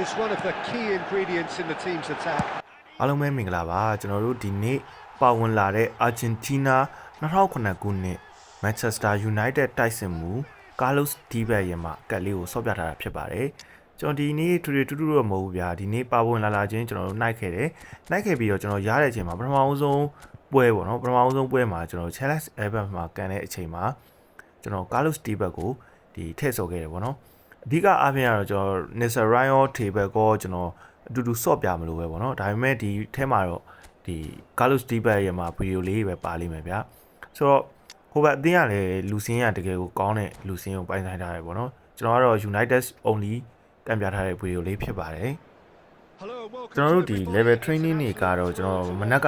It's one of the key ingredients in the team's attack. အားလုံးပဲမင်္ဂလာပါကျွန်တော်တို့ဒီနေ့ပါဝင်လာတဲ့အာဂျင်တီးနား2009ခုနှစ်မန်ချက်စတာယူနိုက်တက်တိုက်စစ်မှုကာလော့စ်ဒီဘက်ရဲ့မှာကတ်လေးကိုဆော့ပြထားတာဖြစ်ပါတယ်ကျွန်တော်ဒီနေ့တူတူတော့မဟုတ်ဘူးဗျာဒီနေ့ပါဝင်လာချင်းကျွန်တော်တို့နှိုက်ခဲ့တယ်နှိုက်ခဲ့ပြီးတော့ကျွန်တော်ရတဲ့အချိန်မှာပထမဆုံးပွဲပေါ့နော်ပထမဆုံးပွဲမှာကျွန်တော် Challenge Event မှာကန်တဲ့အချိန်မှာကျွန်တော်ကာလော့စ်ဒီဘက်ကိုဒီထည့်ဆော့ခဲ့တယ်ပေါ့နော်အဓိကအားဖြင့်ကတော့ကျွန်တော် Nissan Ryan ထေဘက်ကိုကျွန်တော်အတူတူဆော့ပြမလို့ပဲပေါ့နော်ဒါပေမဲ့ဒီထဲမှာတော့ဒီ Carlos Dibas ရဲ့မှာဗီဒီယိုလေးပဲပါလိမ့်မယ်ဗျာဆိုတော့ဟိုဘက်အသင်းကလည်းလူစင်းရတကယ်ကိုကောင်းတဲ့လူစင်းကိုပိုင်ဆိုင်ထားတယ်ပေါ့နော်ကျွန်တော်ကတော့ United Only တံပြထားတဲ့ဗီဒီယိုလေးဖြစ်ပါတယ်ကျွန်တော်တို့ဒီ level training တွေကတော့ကျွန်တော်မနက်က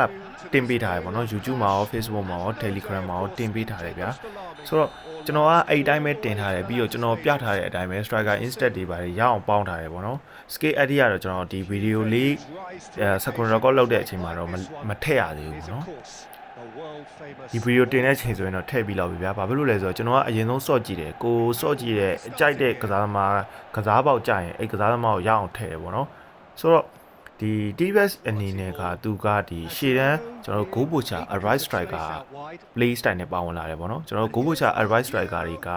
တင်ပေးထားတယ်ပေါ့နော် YouTube မှာရော Facebook မှာရော Telegram မှာရောတင်ပေးထားတယ်ဗျာဆိုတော့ကျွန်တော်ကအဲ့အတိုင်းပဲတင်ထားတယ်ပြီးတော့ကျွန်တော်ပြထားတဲ့အတိုင်းပဲ striker instat တွေပါတယ်ရအောင်ပေါင်းထားတယ်ပေါ့နော် scale edit ကတော့ကျွန်တော်ဒီ video လေး screen record လုပ်တဲ့အချိန်မှာတော့မထည့်ရသေးဘူးပေါ့နော်ဒီ video တင်တဲ့အချိန်ဆိုရင်တော့ထည့်ပြီးလောက်ပြီဗျာဘာဖြစ်လို့လဲဆိုတော့ကျွန်တော်ကအရင်ဆုံးစော့ကြည့်တယ်ကိုစော့ကြည့်တဲ့အကြိုက်တဲ့ကစားသမားကစားပေါက်ကြရင်အဲ့ကစားသမားကိုရအောင်ထည့်တယ်ပေါ့နော်ဆိုတော့ဒီ Dibas အနေနဲ့ကသူကဒီရှေ့တန်းကျွန်တော်တို့ goal poacher right striker play style နဲ့ပါဝင်လာတယ်ပေါ့နော်ကျွန်တော်တို့ goal poacher right striker တွေက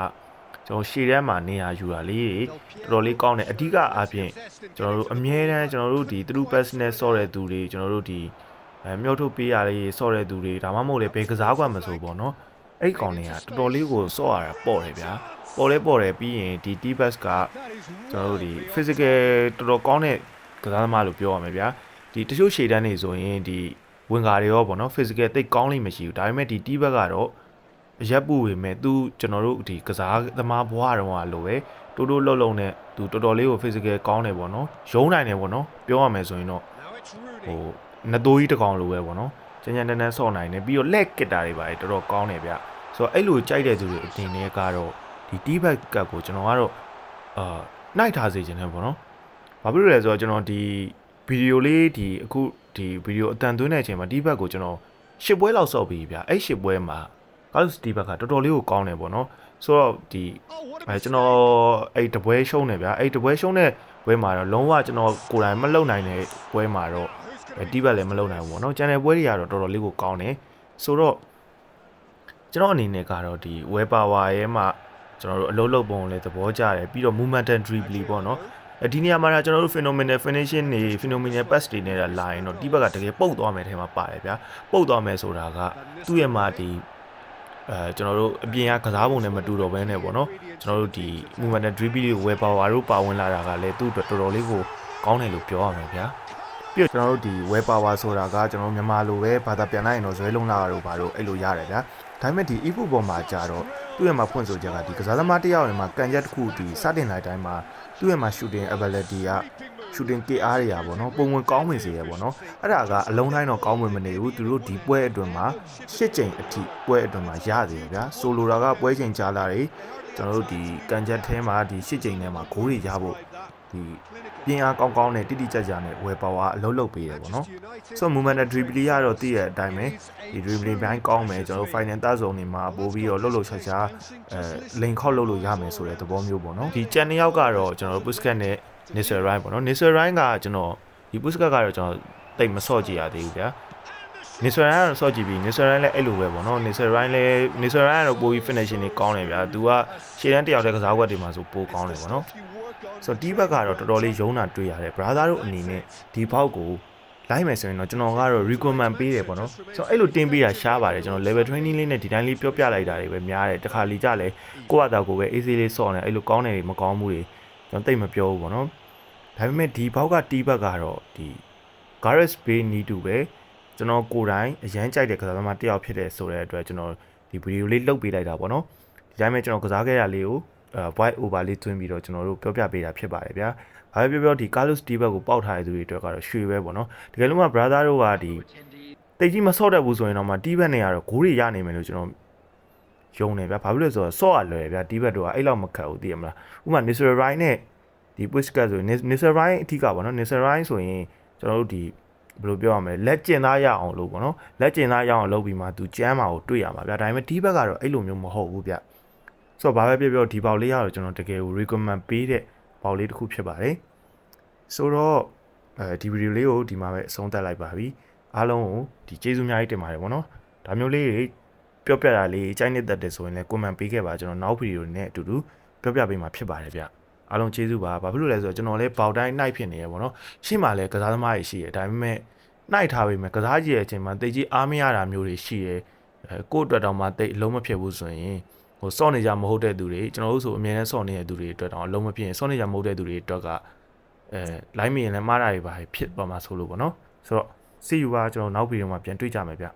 ကျွန်တော်ရှေ့တန်းမှာနေရာယူတာလေးတော်တော်လေးကောင်းတယ်အဓိကအားဖြင့်ကျွန်တော်တို့အမြဲတမ်းကျွန်တော်တို့ဒီ through pass နဲ့ဆော့တဲ့သူတွေကျွန်တော်တို့ဒီမြုပ်ထုတ်ပေးရလေးဆော့တဲ့သူတွေဒါမှမဟုတ်လေဘယ်ကစားကွက်မဆိုပေါ့နော်အဲ့ကောင်တွေကတော်တော်လေးကိုဆော့ရတာပေါ့တယ်ဗျာပေါ်တယ်ပြီးရင်ဒီ Dibas ကကျွန်တော်တို့ဒီ physical တော်တော်ကောင်းတဲ့ကစားသမားလို့ပြောရမယ်ဗျာဒီတချို့ရှေ့တန်းနေဆိုရင်ဒီဝင်ကာတွေရောပေါ့နော် physical တိတ်ကောင်းလိမ့်မရှိဘူးဒါပေမဲ့ဒီ Dibas ကတော့ရက်ပူပေမဲ့သူကျွန်တော်တို့ဒီကစားသမားဘွားတုန်းကလိုပဲတိုးတိုးလှုပ်နဲ့သူတော်တော်လေးကို physical ကောင်းတယ်ပေါ့နော်ရုံးနိုင်တယ်ပေါ့နော်ပြောရမယ်ဆိုရင်တော့ဟိုနှစ်သိုးကြီးတစ်ကောင်လိုပဲပေါ့နော်ကျန်ကျန်တန်းတန်းဆော့နိုင်တယ်ပြီးတော့လက်ကစ်တာတွေပါတယ်တော်တော်ကောင်းတယ်ဗျဆိုတော့အဲ့လိုကြိုက်တဲ့သူတွေအတင်တွေကတော့ဒီ Dibas ကတ်ကိုကျွန်တော်ကတော့နှိုက်ထားစေချင်တယ်ပေါ့နော်ဘာဖြစ်လို့လဲဆိုတော့ကျွန်တော်ဒီဗီဒီယိုလေးဒီအခုဒီဗီဒီယိုအတန်သွင်းတဲ့အချိန်မှာ Dibas ကိုကျွန်တော်10ပွဲလောက်ဆော့ပြီးဗျအဲ့10ပွဲမှာCarlos Dibas ကတော်တော်လေးကိုကောင်းတယ်ပေါ့နော်ဆိုတော့ဒီကျွန်တော်အဲ့တပွဲရှုံးတယ်ဗျာအဲ့တပွဲရှုံးတဲ့ပွဲမှာတော့လုံးဝကျွန်တော်ကိုယ်တိုင်မလုံနိုင်တဲ့ပွဲမှာတော့Dibas လည်းမလုံနိုင်ဘူးပေါ့နော်ကျန်တဲ့ပွဲတွေကတော့တော်တော်လေးကိုကောင်းတယ်ဆိုတော့ကျွန်တော်အနေနဲ့ကတော့ဒီ well power ရဲ့မှာကျွန်တော်တို့အလုံးလုံးပုံလည်းသဘောကျတယ်ပြီးတော့ movement and dribbling ပေါ့နော်ဒီနေရာမှာကျွန်တော်တို့ phenomenal finishing တွေ phenomenal pass တွေနဲ့လာရင်တော့ Dibas ကတကယ်ပုတ်သွားမယ်ထဲမှာပါတယ်ဗျာပုတ်သွားမယ်ဆိုတာကသူ့ရဲ့မှာဒီကျွန်တော်တို့အပြင်ကကစားပုံနဲ့မတူတော့ဘဲနဲ့ပေါ့နော်ကျွန်တော်တို့ဒီ movement and dribbling တွေ well power တို့ပါဝင်လာတာကလည်းသူ့အတွက်တော်တော်လေးကိုကောင်းတယ်လို့ပြောရမယ်ဗျာပြီးတော့ကျွန်တော်တို့ဒီ well power ဆိုတာကကျွန်တော်မြန်မာလိုပဲဘာသာပြန်လိုက်ရင်တော့ဇွဲလုံးလာတာတို့ဘာလို့အဲ့လိုရတယ်ဗျာဒါပေမဲ့ဒီ e-football မှာကြာတော့သူ့ရဲ့မှာဖွင့်ဆိုချက်ကဒီကစားသမားတစ်ယောက်ရဲ့မှာကန်ချက်တစ်ခုဒီစတင်လိုက်တိုင်းမှာသူ့ရဲ့မှာ shooting ability က shooting KR တွေอ่ะဗောနော်ပုံဝင်ကောင်းဝင်စေရဗောနော်အဲ့ဒါကအလုံးတိုင်းတော့ကောင်းဝင်မနေဘူးသူတို့ဒီပွဲအတွင်းမှာ၈ချိန်အထိပွဲအတွင်းမှာရသေးတယ်ဗျာဆိုလိုတာကပွဲချိန်ကြာလာတယ်ကျွန်တော်တို့ဒီကန်ချက်ထဲမှာဒီ၈ချိန်ထဲမှာဂိုးတွေရဖို့ဒီပြင်းအားကောင်းနဲ့တိတိကျကျနဲ့ဝယ်ပါဝါအလုံးလုံးပေးတယ်ဗောနော်ဆို movement and dribbling ကတော့တည့်ရဲ့အတိုင်းပဲဒီ dribbling ဘိုင်းကောင်းမယ်ကျွန်တော်တို့ final သတ်ဆုံးနေမှာပို့ပြီးတော့လှုပ်ရှားလိန်ခောက်လှုပ်လို့ရမယ်ဆိုတဲ့သဘောမျိုးပေါ့နော်ဒီကြံနှစ်ယောက်ကတော့ကျွန်တော်တို့ Busquets နဲ့ Nissan Ryan ပေါ့နော် Nissan Ryan ကကျွန်တော်ဒီ Busquets ကတော့ကျွန်တော်တိတ်မဆော့ကြည့်ရသေးဘူးဗျာ Nissan Ryan ကတော့ဆော့ကြည့်ပြီး Nissan Ryan လည်းအဲ့လိုပဲပေါ့နော် Nissan Ryan ကတော့ပိုပြီး finishing တွေကောင်းတယ်ဗျာသူကရှေ့တန်းတယောက်တည်းကစားကွက်တွေမှာဆိုပိုကောင်းတယ်ပေါ့နော်ဆိုတော့ Dibas ကတော့တော်တော်လေးရုံးတာတွေ့ရတယ် brother တို့အနေနဲ့ဒီဘောက်ကိုလိုက်မယ်ဆိုရင်တော့ကျွန်တော်ကတော့ recommend ပေးတယ်ပေါ့နော်ဆိုတော့အဲ့လိုတင်ပေးတာရှားပါတယ်ကျွန်တော် level training လေးနဲ့ဒီတိုင်းလေးပြောပြလိုက်တာတွေပဲများတယ်တခါလီကြလဲကိုယ့်အတာကိုပဲ AC လေးစော့နေအဲ့လိုကောင်းတယ်မကောင်းမှုတွေကျွန်တော်တိတ်မပြောဘူးပေါ့နော်ဒါပေမဲ့ဒီဘောက်က Dibas ကတော့ဒီ Gareth Bale နီးတူပဲကျွန်တော်ကိုယ်တိုင်အရန်ကြိုက်တဲ့ကစားသမားတစ်ယောက်ဖြစ်တဲ့ဆိုတဲ့အတွက်ကျွန်တော်ဒီဗီဒီယိုလေးလုပ်ပေးလိုက်တာပေါ့နော်ဒီတိုင်းပဲကျွန်တော်ကစားခဲ့ရလေးကိုvoice over လေးတွင်းပြီးတော့ကျွန်တော်တို့ပြောပြပေးတာဖြစ်ပါတယ်ဗျာဘာပဲပြောဒီ Carlos Dibas ကိုပေါက်ထားတဲ့သူတွေအတွက်ကတော့ရွှေပဲပေါ့နော်တကယ်လို့မှ brother တို့ကဒီတိတ်ကြီးမဆော့တတ်ဘူးဆိုရင်တော့မှ Dibas နဲ့ကတော့ဂိုးတွေရနိုင်မယ်လို့ကျွန်တော်ယုံနေဗျာဘာဖြစ်လို့လဲဆိုတော့ဆော့ရလွယ်ဗျာ Dibas တို့ကအဲ့လောက်မခက်ဘူးသိရမလားဥပမာ Nissan Ryan နဲ့ဒီ Busquets ဆိုရင် Nissan Ryan အထီးကပေါ့နော် Nissan Ryan ဆိုရင်ကျွန်တော်တို့ဒီဘယ်လိုပြောရမလဲလက်ကျင်သားရအောင်လို့ပေါ့နော်လက်ကျင်သားရအောင်လုပ်ပြီးမှသူကျမ်းမာကိုတွေ့ရမှာဗျာဒါပေမဲ့ Dibas ကတော့အဲ့လိုမျိုးမဟုတ်ဘူးဗျဆိုတော့ဘာပဲပြောဒီပေါက်လေးရတော့ကျွန်တော်တကယ်ကို recommend ပေးတဲ့ပေါက်လေးတစ်ခုဖြစ်ပါတယ် ဆိုတော့ဒီဗီဒီယိုလေးကိုဒီမှာပဲအဆုံးသတ်လိုက်ပါပြီအားလုံးကိုဒီကျေးဇူးအများကြီးတင်ပါတယ်ဗောနော်ဒါမျိုးလေးတွေပြောပြတာလေးကြိုက်နေတတ်တယ်ဆိုရင်လည်း comment ပေးခဲ့ပါကျွန်တော်နောက်ဗီဒီယိုနဲ့အတူတူပြောပြပေးမှာဖြစ်ပါတယ်ဗျအားလုံးကျေးဇူးပါဘာဖြစ်လို့လဲဆိုတော့ကျွန်တော်လည်းပေါက်တိုင်းနှိုက်ဖြစ်နေရဗောနော်ရှေ့မှာလည်းကစားသမားတွေရှိတယ်ဒါပေမဲ့နှိုက်ထားပေမဲ့ကစားကြည့်ရဲ့အချိန်မှာတိတ်ကြီးအားမရတာမျိုးတွေရှိတယ်ကိုယ့်အတွက်တောင်မှတိတ်အလုံးမဖြစ်ဘူးဆိုရင်ဟိုစော့နေကြမဟုတ်တဲ့သူတွေကျွန်တော်တို့ဆိုအမြဲတမ်းစော့နေတဲ့သူတွေအတွက်တောင်အလုံးမဖြစ်ရင်စော့နေကြမဟုတ်တဲ့သူတွေအတွက်ကလိုင်းမီရင်လည်းမှားတာတွေပါဖြစ်သွားမှာဆိုလို့ပေါ့နော်ဆိုတော့ see you ပါကျွန်တော်နောက်ဗီဒီယိုမှာပြန်တွေ့ကြမယ်ဗျ